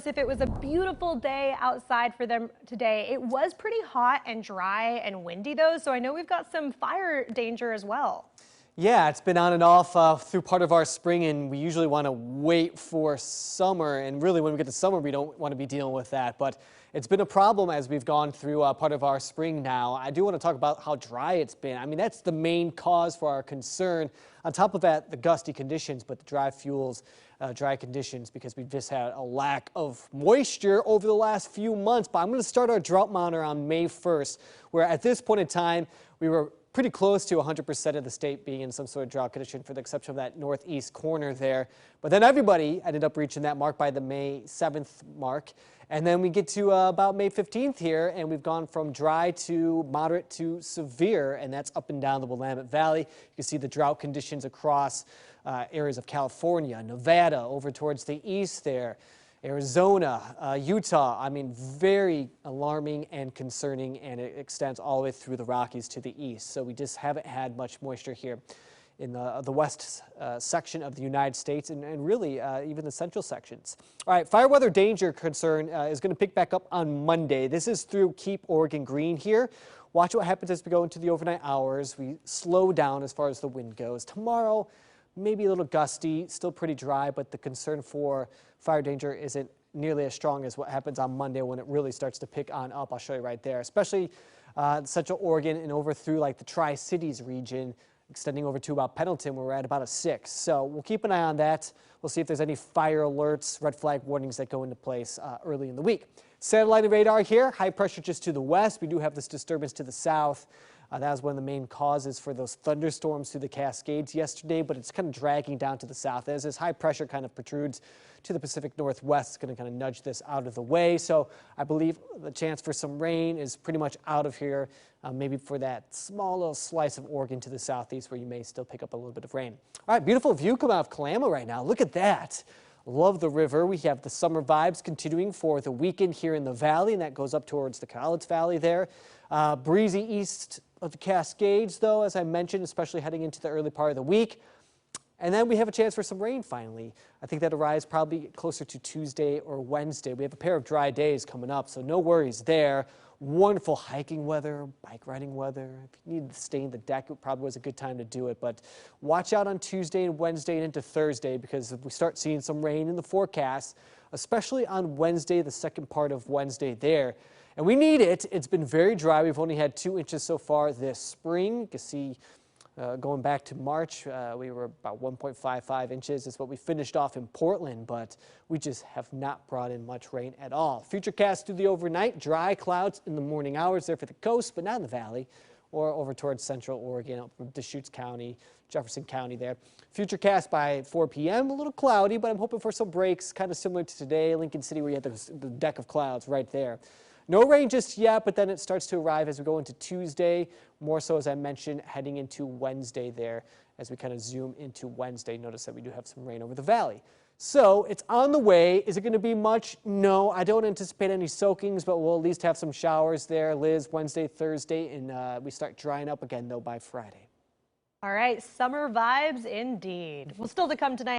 If it was a beautiful day outside for them today, it was pretty hot and dry and windy though, so I know we've got some fire danger as well. Yeah, it's been on and off through part of our spring, and we usually want to wait for summer. And really, when we get to summer, we don't want to be dealing with that. But it's been a problem as we've gone through part of our spring now. I do want to talk about how dry it's been. I mean, that's the main cause for our concern. On top of that, the gusty conditions, but the dry fuels, dry conditions, because we've just had a lack of moisture over the last few months. But I'm going to start our drought monitor on May 1st, where at this point in time, we were pretty close to 100% of the state being in some sort of drought condition, for the exception of that northeast corner there. But then everybody ended up reaching that mark by the May 7th mark. And then we get to about May 15th here, and we've gone from dry to moderate to severe, and that's up and down the Willamette Valley. You can see the drought conditions across areas of California, Nevada, over towards the east there. Arizona, Utah, I mean, very alarming and concerning, and it extends all the way through the Rockies to the east. So we just haven't had much moisture here in the west section of the United States, and really even the central sections. All right, fire weather danger concern is going to pick back up on Monday. This is through Keep Oregon Green here. Watch what happens as we go into the overnight hours. We slow down as far as the wind goes. Tomorrow, maybe a little gusty, still pretty dry, but the concern for fire danger isn't nearly as strong as what happens on Monday when it really starts to pick on up. I'll show you right there, especially Central Oregon and over through like the Tri-Cities region, extending over to about Pendleton, where we're at about a 6. So we'll keep an eye on that. We'll see if there's any fire alerts, red flag warnings that go into place early in the week. Satellite radar here, high pressure just to the west. We do have this disturbance to the south. That was one of the main causes for those thunderstorms through the Cascades yesterday, but it's kind of dragging down to the south. As this high pressure kind of protrudes to the Pacific Northwest, it's going to kind of nudge this out of the way. So I believe the chance for some rain is pretty much out of here, maybe for that small little slice of Oregon to the southeast where you may still pick up a little bit of rain. All right, beautiful view coming out of Kalama right now. Look at that. Love the river. We have the summer vibes continuing for the weekend here in the valley, and that goes up towards the Cowlitz Valley there. Breezy east of the Cascades, though, as I mentioned, especially heading into the early part of the week. And then we have a chance for some rain finally. I think that arrives probably closer to Tuesday or Wednesday. We have a pair of dry days coming up, so no worries there. Wonderful hiking weather, bike riding weather. If you need to stay in the deck, it probably was a good time to do it. But watch out on Tuesday and Wednesday and into Thursday, because if we start seeing some rain in the forecast, especially on Wednesday, the second part of Wednesday there. And we need it. It's been very dry. We've only had 2 inches so far this spring. You can see going back to March, we were about 1.55 inches is what we finished off in Portland, but we just have not brought in much rain at all. FUTURECAST through the overnight, dry clouds in the morning hours there for the coast, but not in the valley, or over towards Central Oregon, up from Deschutes County, Jefferson County there. FUTURECAST by 4 p.m., a little cloudy, but I'm hoping for some breaks, kind of similar to today, Lincoln City, where you had the deck of clouds right there. No rain just yet, but then it starts to arrive as we go into Tuesday, more so as I mentioned, heading into Wednesday there. As we kind of zoom into Wednesday, notice that we do have some rain over the valley. So it's on the way. Is it going to be much? No, I don't anticipate any soakings, but we'll at least have some showers there, Liz, Wednesday, Thursday, and we start drying up again, though, by Friday. All right, summer vibes indeed. Well, still to come tonight.